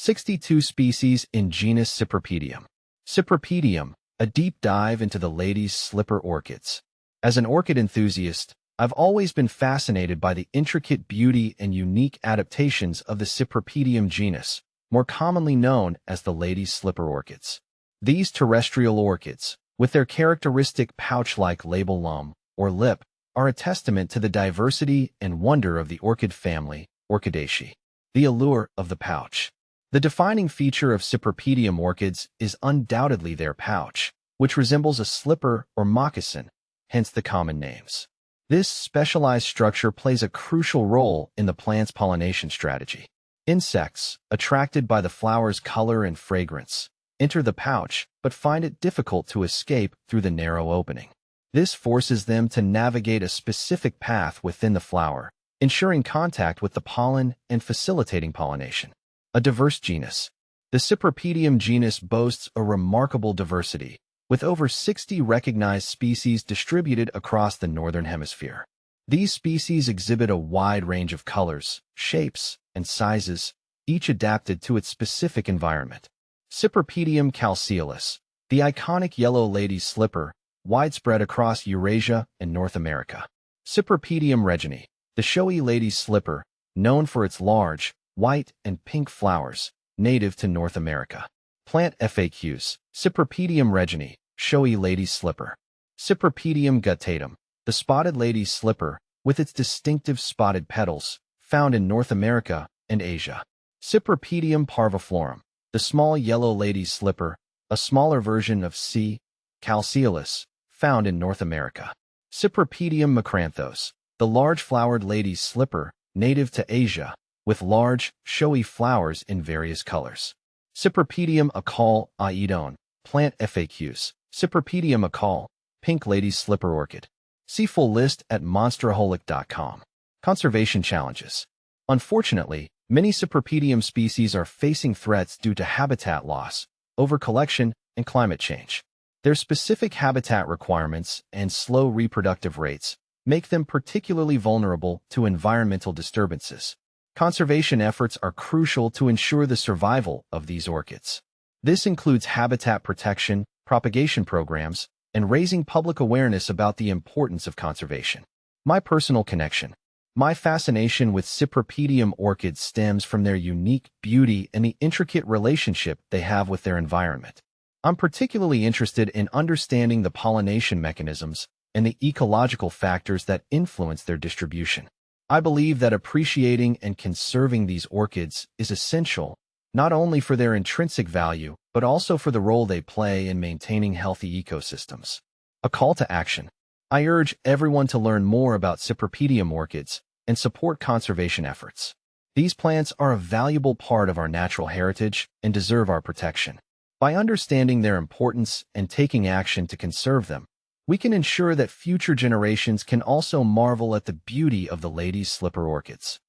62 species in genus Cypripedium. Cypripedium, a deep dive into the lady's slipper orchids. As an orchid enthusiast, I've always been fascinated by the intricate beauty and unique adaptations of the Cypripedium genus, more commonly known as the lady's slipper orchids. These terrestrial orchids, with their characteristic pouch-like label loam, or lip, are a testament to the diversity and wonder of the orchid family, Orchidaceae. The allure of the pouch. The defining feature of Cypripedium orchids is undoubtedly their pouch, which resembles a slipper or moccasin, hence the common names. This specialized structure plays a crucial role in the plant's pollination strategy. Insects, attracted by the flower's color and fragrance, enter the pouch but find it difficult to escape through the narrow opening. This forces them to navigate a specific path within the flower, ensuring contact with the pollen and facilitating pollination. A diverse genus. The Cypripedium genus boasts a remarkable diversity, with over 60 recognized species distributed across the northern hemisphere. These species exhibit a wide range of colors, shapes, and sizes, each adapted to its specific environment. Cypripedium calceolus, the iconic yellow lady's slipper, widespread across Eurasia and North America. Cypripedium reginae, the showy lady's slipper, known for its large, white and pink flowers, native to North America. Plant FAQs. Cypripedium reginae, showy lady's slipper. Cypripedium guttatum, the spotted lady's slipper, with its distinctive spotted petals, found in North America and Asia. Cypripedium parviflorum, the small yellow lady's slipper, a smaller version of C. calceolus, found in North America. Cypripedium macranthos, the large-flowered lady's slipper, native to Asia, with large, showy flowers in various colors. Cypripedium accal aedone, plant FAQs. Cypripedium accal, pink lady's slipper orchid. See full list at monsteraholic.com. Conservation challenges. Unfortunately, many Cypripedium species are facing threats due to habitat loss, overcollection, and climate change. Their specific habitat requirements and slow reproductive rates make them particularly vulnerable to environmental disturbances. Conservation efforts are crucial to ensure the survival of these orchids. This includes habitat protection, propagation programs, and raising public awareness about the importance of conservation. My personal connection. My fascination with Cypripedium orchids stems from their unique beauty and the intricate relationship they have with their environment. I'm particularly interested in understanding the pollination mechanisms and the ecological factors that influence their distribution. I believe that appreciating and conserving these orchids is essential, not only for their intrinsic value, but also for the role they play in maintaining healthy ecosystems. A call to action. I urge everyone to learn more about Cypripedium orchids and support conservation efforts. These plants are a valuable part of our natural heritage and deserve our protection. By understanding their importance and taking action to conserve them, we can ensure that future generations can also marvel at the beauty of the lady's slipper orchids.